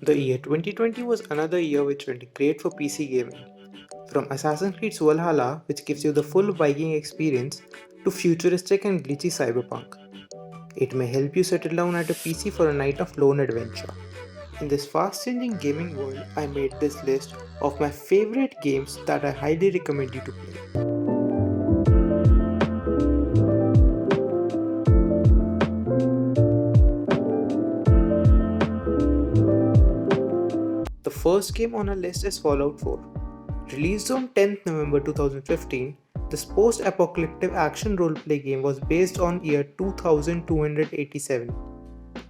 The year 2020 was another year which went great for PC gaming. From Assassin's Creed Valhalla, which gives you the full Viking experience, to futuristic and glitchy cyberpunk. It may help you settle down at a PC for a night of lone adventure. In this fast changing gaming world, I made this list of my favorite games that I highly recommend you to play. The first game on our list is Fallout 4. Released on 10th November 2015, this post-apocalyptic action roleplay game was based on year 2287,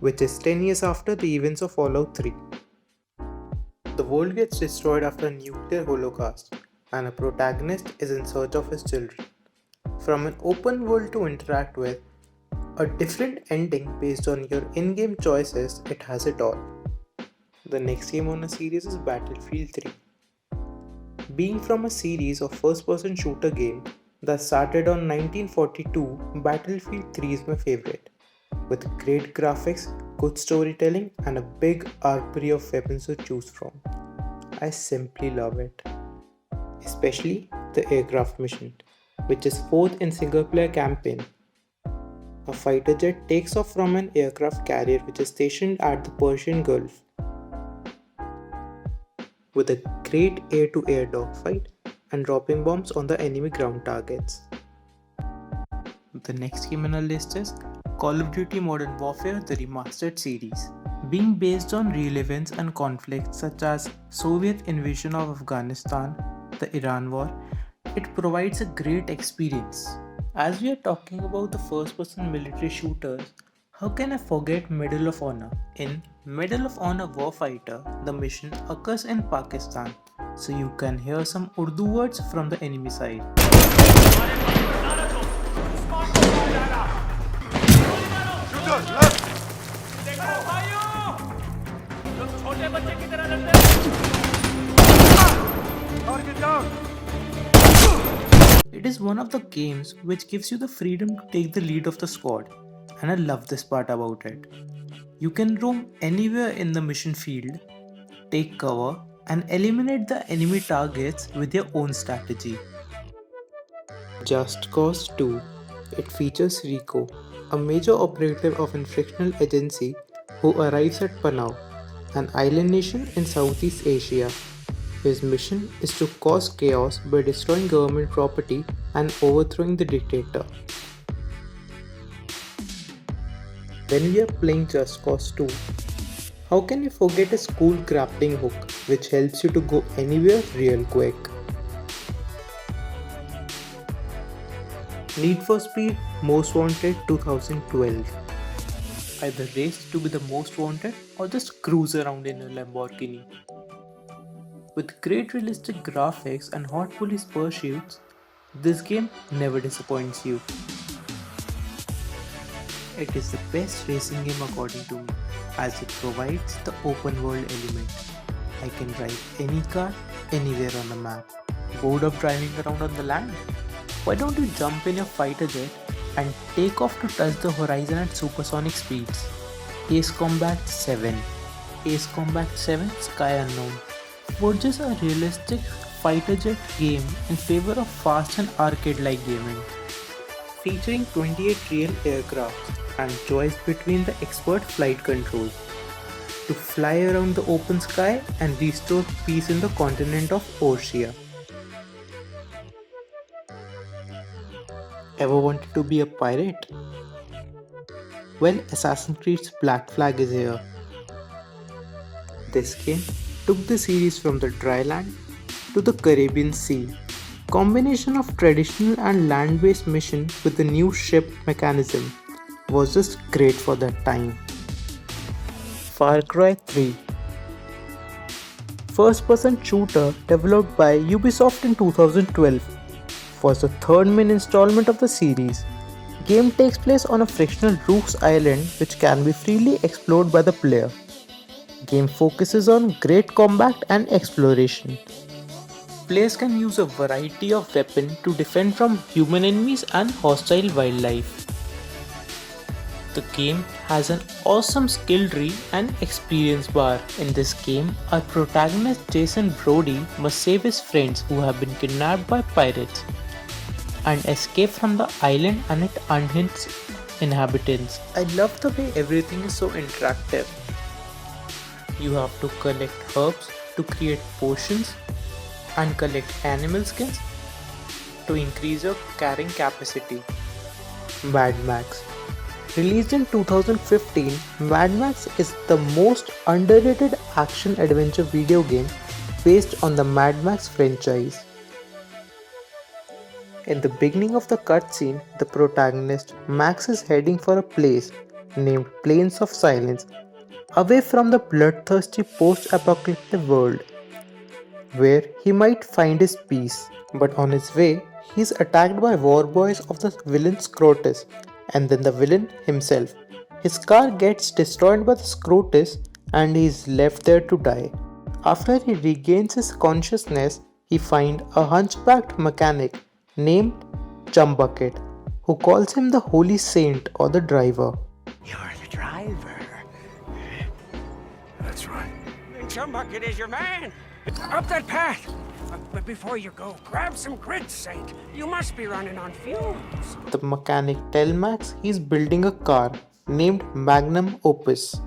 which is 10 years after the events of Fallout 3. The world gets destroyed after a nuclear holocaust, and a protagonist is in search of his children. From an open world to interact with, a different ending based on your in-game choices, it has it all. The next game on the series is Battlefield 3. Being from a series of first-person shooter game that started on 1942, Battlefield 3 is my favorite. With great graphics, good storytelling, and a big armory of weapons to choose from. I simply love it. Especially the aircraft mission, which is fourth in single-player campaign. A fighter jet takes off from an aircraft carrier which is stationed at the Persian Gulf, with a great air-to-air dogfight and dropping bombs on the enemy ground targets. The next game on our list is Call of Duty Modern Warfare The Remastered series. Being based on real events and conflicts such as Soviet invasion of Afghanistan, the Iran War, it provides a great experience. As we are talking about the first-person military shooters, how can I forget Medal of Honor? In Medal of Honor Warfighter, the mission occurs in Pakistan, so you can hear some Urdu words from the enemy side. It is one of the games which gives you the freedom to take the lead of the squad, and I love this part about it. You can roam anywhere in the mission field, take cover, and eliminate the enemy targets with your own strategy. Just Cause 2. It features Rico, a major operative of a frictional agency who arrives at Panau, an island nation in Southeast Asia. His mission is to cause chaos by destroying government property and overthrowing the dictator. When we are playing Just Cause 2, how can you forget a cool grappling hook which helps you to go anywhere real quick? Need for Speed Most Wanted 2012. Either race to be the most wanted or just cruise around in a Lamborghini. With great realistic graphics and hot police pursuits, this game never disappoints you. It is the best racing game according to me, as it provides the open world element. I can drive any car anywhere on the map. Bored of driving around on the land? Why don't you jump in your fighter jet and take off to touch the horizon at supersonic speeds? Ace Combat 7. Ace Combat 7 Sky Unknown forges a realistic fighter jet game in favor of fast and arcade-like gaming. Featuring 28 real aircraft and choice between the expert flight controls to fly around the open sky and restore peace in the continent of Orsia. Ever wanted to be a pirate? Well, Assassin's Creed's Black Flag is here. This game took the series from the dry land to the Caribbean Sea. Combination of traditional and land-based mission with the new ship mechanism was just great for that time. Far Cry 3. First-person shooter developed by Ubisoft in 2012 was the third main installment of the series. Game takes place on a fictional Rook's Island which can be freely explored by the player. Game focuses on great combat and exploration. Players can use a variety of weapons to defend from human enemies and hostile wildlife. The game has an awesome skill tree and experience bar. In this game, our protagonist Jason Brody must save his friends who have been kidnapped by pirates and escape from the island and its unhinged inhabitants. I love the way everything is so interactive. You have to collect herbs to create potions and collect animal skins to increase your carrying capacity. Mad Max. Released in 2015, Mad Max is the most underrated action-adventure video game based on the Mad Max franchise. In the beginning of the cutscene, the protagonist Max is heading for a place named Plains of Silence, away from the bloodthirsty post-apocalyptic world, where he might find his peace. But on his way, he is attacked by war boys of the villain Scrotus and then the villain himself. His car gets destroyed by the Scrotus and he is left there to die. After he regains his consciousness, he finds a hunchbacked mechanic named Chumbucket, who calls him the Holy Saint or the driver. You're the driver. That's right. Chumbucket is your man. Up that path. But before you go, grab some grit, Saint. You must be running on fumes. The mechanic tells Max he's building a car named Magnum Opus,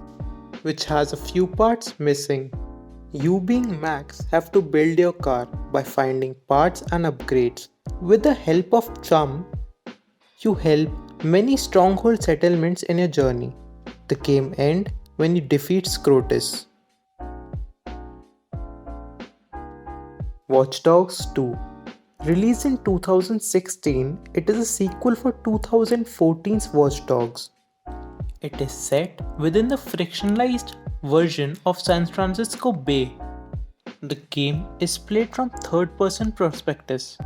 which has a few parts missing. You being Max have to build your car by finding parts and upgrades. With the help of Chum, you help many stronghold settlements in your journey. The game ends when you defeat Scrotus. Watch Dogs 2. Released in 2016, it is a sequel for 2014's Watch Dogs. It is set within the fictionalized version of San Francisco Bay. The game is played from third-person perspectives.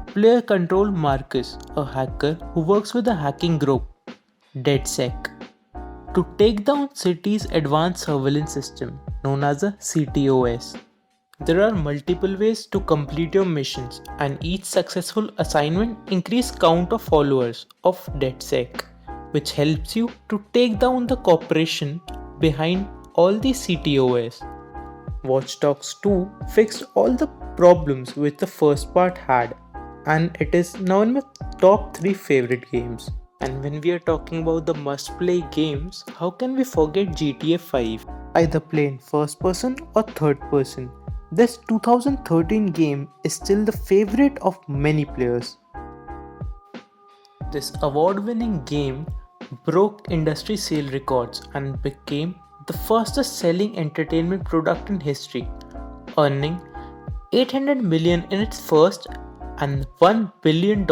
Player control Marcus, a hacker who works with the hacking group DedSec to take down city's advanced surveillance system known as a CTOS. There are multiple ways to complete your missions, and each successful assignment increases count of followers of DedSec, which helps you to take down the corporation behind all the CTOS. Watch Dogs 2 fixed all the problems which the first part had, and it is now in my top 3 favorite games. And when we are talking about the must-play games, how can we forget GTA 5? Either play in first person or third person. This 2013 game is still the favorite of many players. This award-winning game broke industry sale records and became the fastest selling entertainment product in history, earning $800 million in its first and $1 billion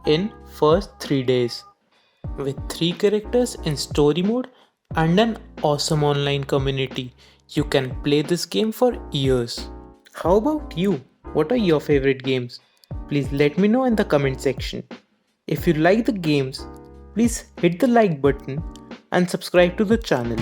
in first 3 days. With 3 characters in story mode and an awesome online community, you can play this game for years. How about you? What are your favorite games? Please let me know in the comment section. If you like the games, please hit the like button and subscribe to the channel.